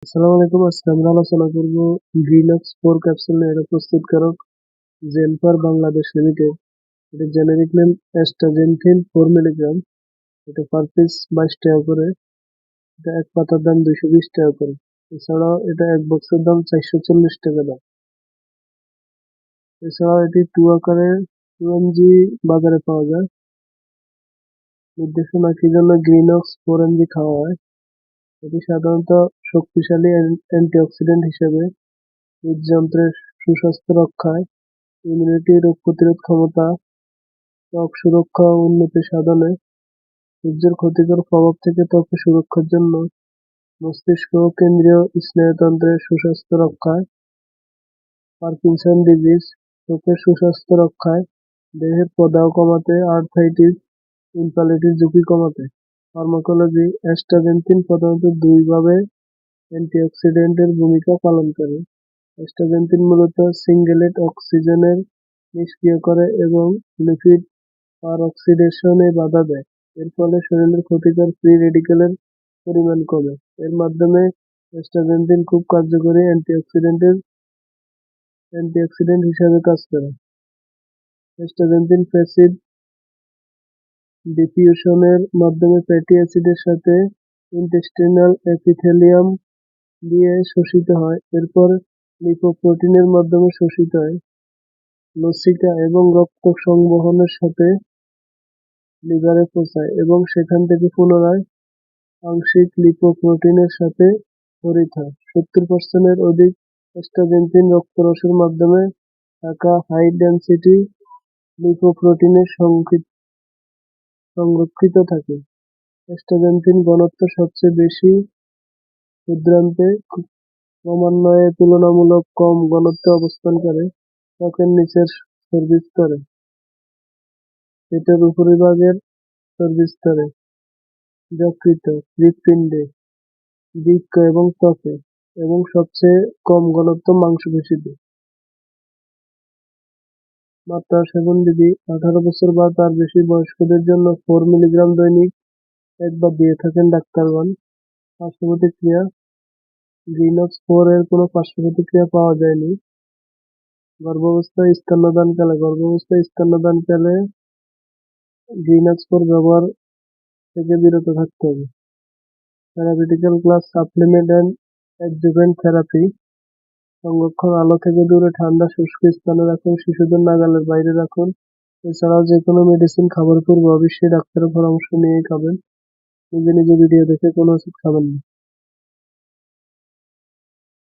আসসালামু আলাইকুম। আজকে আমরা আলোচনা করব গ্রিনক্স 4 ক্যাপসুল নিয়ে। এটা প্রস্তুতকারক জেনফার বাংলাদেশ লিমিটেড। এটা জেনেরিক নেম অ্যাস্টাজেনথিন 4 মিলিগ্রাম। এটা পার পিস 22 টাকা করে। এটা এক পাতার দাম 220 টাকা করে। এছাড়াও এটা এক বক্সের দাম 440 টাকা দাম। এছাড়াও এটি 2 আকারে 2 mg বাজারে পাওয়া যায়। নির্দেশনা কি জন্য গ্রিনক্স 4 mg খাওয়া হয়? এটি সাধারণত শক্তিশালী অ্যান্টিঅক্সিডেন্ট হিসেবে হৃদযন্ত্রের সুস্বাস্থ্য রক্ষায়, ইমিউনিটি, রোগ প্রতিরোধ ক্ষমতা, ত্বক সুরক্ষা ও উন্নতি সাধনে, সূর্যের ক্ষতিকর প্রভাব থেকে ত্বকের সুরক্ষার জন্য, মস্তিষ্ক ও কেন্দ্রীয় স্নায়ুতন্ত্রের সুস্বাস্থ্য রক্ষায়, পার্কিনসন ডিজিজ, চোখের সুস্বাস্থ্য রক্ষায়, দেহের প্রদাহ কমাতে, আর্থ্রাইটিস, ইনফ্যালিটিস ঝুঁকি কমাতে। ফার্মাকোলজি: অ্যাস্টাজেনথিন প্রধানত দুইভাবে অ্যান্টিঅক্সিডেন্টের ভূমিকা পালন করে। অ্যাস্টাজেনথিন মূলত সিঙ্গেলেট অক্সিজেনের নিষ্ক্রিয় করে এবং লিপিড পারঅক্সিডেশনে বাধা দেয়। এর ফলে শরীরের ক্ষতিকর ফ্রি রেডিকেলের পরিমাণ কমে। এর মাধ্যমে অ্যাস্টাজেনথিন খুব কার্যকরী অ্যান্টিঅক্সিডেন্ট হিসেবে কাজ করে। অ্যাস্টাজেনথিন ফ্যাসিড ডিফিউশনের মাধ্যমে ফ্যাটি অ্যাসিডের সাথে ইন্টেস্টিনাল এপিথেলিয়াম দিয়ে শোষিত হয়। এরপর লিপোপ্রোটিনের মাধ্যমে শোষিত হয় লসিকা এবং রক্ত সংবহনের সাথে লিভারে পৌঁছায় এবং সেখান থেকে পুনরায় আংশিক লিপোপ্রোটিনের সাথে হরিত হয়। 70% এর অধিক অ্যাস্টাজেনথিন রক্তরসের মাধ্যমে থাকা হাই ডেনসিটি লিপোপ্রোটিনে সংরক্ষিত থাকে। অ্যাস্টাজেনথিন ঘনত্ব সবচেয়ে বেশি ক্ষুদ্রান্তে ক্রমান্বয়ে তুলনামূলক কম ঘনত্বে অবস্থান করে ত্বকের নিচের চর্বিস্তরে, পেটের উপরিভাগের চর্বিস্তরে, যকৃত, হৃৎপিণ্ডে, বৃক্ক এবং ত্বকে, এবং সবচেয়ে কম ঘনত্ব মাংসপেশিতে। মাত্রা ও সেবনবিধি: 18 বছর বা তার বেশি বয়স্কদের জন্য 4 মিলিগ্রাম দৈনিক একবার দিয়ে থাকেন ডাক্তারগণ। পার্শ্বপ্রতিক্রিয়া: গ্রিনক্স 4 এর কোনো পার্শ্বপ্রতিক্রিয়া পাওয়া যায়নি। গর্ভাবস্থায় স্তন্যদানকালে গ্রিনক্স 4 ব্যবহার থেকে বিরত থাকতে হবে। থেরাপিউটিক্যাল class: supplement and adjuvant therapy. সংরক্ষণ: আলো থেকে দূরে, ঠান্ডা শুষ্ক স্থানে রাখুন, শিশুদের নাগালের বাইরে রাখুন। এছাড়াও যে কোনো মেডিসিন খাবার পূর্বে অবশ্যই ডাক্তারের পরামর্শ নিয়েই খাবেন। নিজে নিজে ভিডিও দেখে কোনো ওষুধ খাবেন না।